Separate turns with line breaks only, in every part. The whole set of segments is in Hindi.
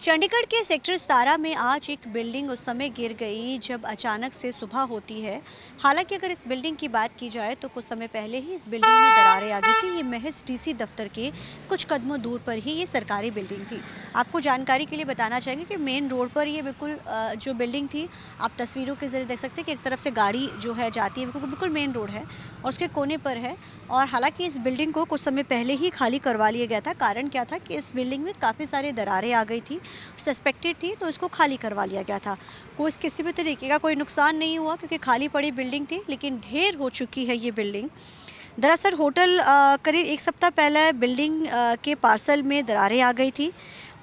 चंडीगढ़ के सेक्टर 17 में आज एक बिल्डिंग उस समय गिर गई जब अचानक से सुबह होती है। हालांकि अगर इस बिल्डिंग की बात की जाए तो कुछ समय पहले ही इस बिल्डिंग में दरारें आ गई थी। ये महज डीसी दफ्तर के कुछ कदमों दूर पर ही ये सरकारी बिल्डिंग थी। आपको जानकारी के लिए बताना चाहेंगे कि मेन रोड पर ये बिल्कुल जो बिल्डिंग थी, आप तस्वीरों के जरिए देख सकते हैं कि एक तरफ से गाड़ी जो है जाती है, बिल्कुल बिल्कुल मेन रोड है और उसके कोने पर है। और हालांकि इस बिल्डिंग को कुछ समय पहले ही खाली करवा लिया गया था। कारण क्या था कि इस बिल्डिंग में काफ़ी सारी दरारें आ गई थी, सस्पेक्टेड थी, तो इसको खाली करवा लिया गया था। कोई किसी भी तरीके का कोई नुकसान नहीं हुआ क्योंकि खाली पड़ी बिल्डिंग थी, लेकिन ढेर हो चुकी है ये बिल्डिंग। दरअसल होटल करीब 1 सप्ताह पहले बिल्डिंग के पार्सल में दरारें आ गई थी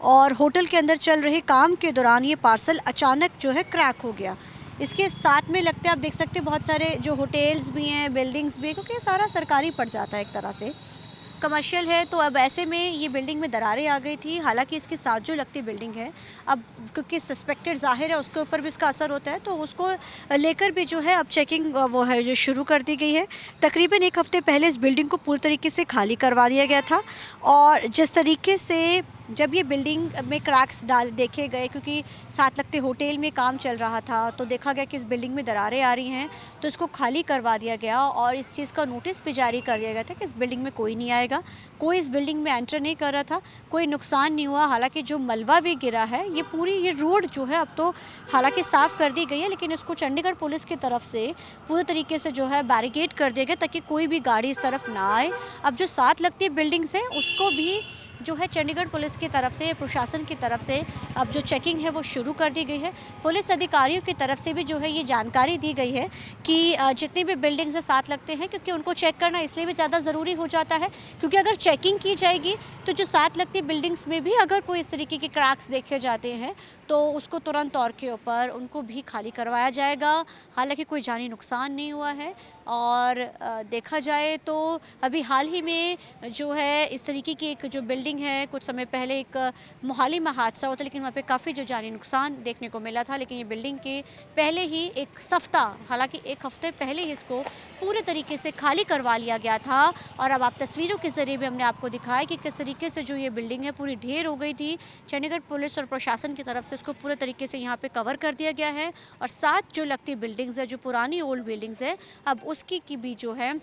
और होटल के अंदर चल रहे काम के दौरान ये पार्सल अचानक जो है क्रैक हो गया। इसके साथ में लगते हैं, आप देख सकते हैं, बहुत सारे जो होटल्स भी हैं, बिल्डिंग्स भी हैं, क्योंकि ये सारा सरकारी पड़ जाता है, एक तरह से कमर्शियल है। तो अब ऐसे में ये बिल्डिंग में दरारें आ गई थी। हालांकि इसके साथ जो लगती बिल्डिंग है, अब क्योंकि सस्पेक्टेड ज़ाहिर है उसके ऊपर भी इसका असर होता है, तो उसको लेकर भी जो है अब चेकिंग वो है जो शुरू कर दी गई है। तकरीबन 1 हफ्ते पहले इस बिल्डिंग को पूरी तरीके से खाली करवा दिया गया था और जिस तरीके से जब ये बिल्डिंग में क्रैक्स डाल देखे गए, क्योंकि साथ लगते होटल में काम चल रहा था, तो देखा गया कि इस बिल्डिंग में दरारें आ रही हैं, तो इसको खाली करवा दिया गया और इस चीज़ का नोटिस भी जारी कर दिया गया था कि इस बिल्डिंग में कोई नहीं आएगा, कोई इस बिल्डिंग में एंटर नहीं कर रहा था, कोई नुकसान नहीं हुआ। हालांकि जो मलबा भी गिरा है, ये पूरी ये रोड जो है अब तो हालांकि साफ़ कर दी गई है, लेकिन इसको चंडीगढ़ पुलिस की तरफ से पूरे तरीके से जो है बैरिकेड कर दिया गया ताकि कोई भी गाड़ी इस तरफ ना आए। अब जो साथ लगती बिल्डिंग्स है उसको भी जो है चंडीगढ़ पुलिस की तरफ से, प्रशासन की तरफ से अब जो चेकिंग है वो शुरू कर दी गई है। पुलिस अधिकारियों की तरफ से भी जो है ये जानकारी दी गई है कि जितनी भी बिल्डिंग्स है साथ लगते हैं, क्योंकि उनको चेक करना इसलिए भी ज़्यादा ज़रूरी हो जाता है क्योंकि अगर चेकिंग की जाएगी तो जो साथ लगती बिल्डिंग्स में भी अगर कोई इस तरीके के क्रैक्स देखे जाते हैं तो उसको तुरंत तौर के ऊपर उनको भी खाली करवाया जाएगा। हालांकि कोई जानी नुकसान नहीं हुआ है और देखा जाए तो अभी हाल ही में जो है इस तरीके की एक जो बिल्डिंग है, कुछ समय पहले एक मोहाली में हादसा हुआ था, लेकिन वहाँ पे काफ़ी जो जानी नुकसान देखने को मिला था। लेकिन ये बिल्डिंग के पहले ही एक सप्ताह, हालांकि 1 हफ्ते पहले ही इसको पूरे तरीके से खाली करवा लिया गया था और अब आप तस्वीरों के ज़रिए भी हमने आपको दिखाया कि किस तरीके से जो ये बिल्डिंग है पूरी ढेर हो गई थी। चंडीगढ़ पुलिस और प्रशासन की तरफ से इसको पूरे तरीके से यहाँ पे कवर कर दिया गया है और साथ जो लगती बिल्डिंग्स है, जो पुरानी ओल्ड बिल्डिंग्स है, अब उसकी की भी जो है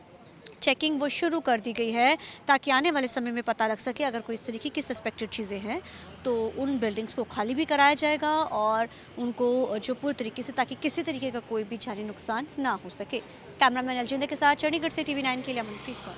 चेकिंग वो शुरू कर दी गई है ताकि आने वाले समय में पता लग सके अगर कोई इस तरीके की सस्पेक्टेड चीज़ें हैं तो उन बिल्डिंग्स को खाली भी कराया जाएगा और उनको जो पूरी तरीके से, ताकि किसी तरीके का कोई भी जानी नुकसान ना हो सके। कैमरामैन अलजिंदर के साथ चंडीगढ़ से TV9 के लिए अमनप्रीत कौर।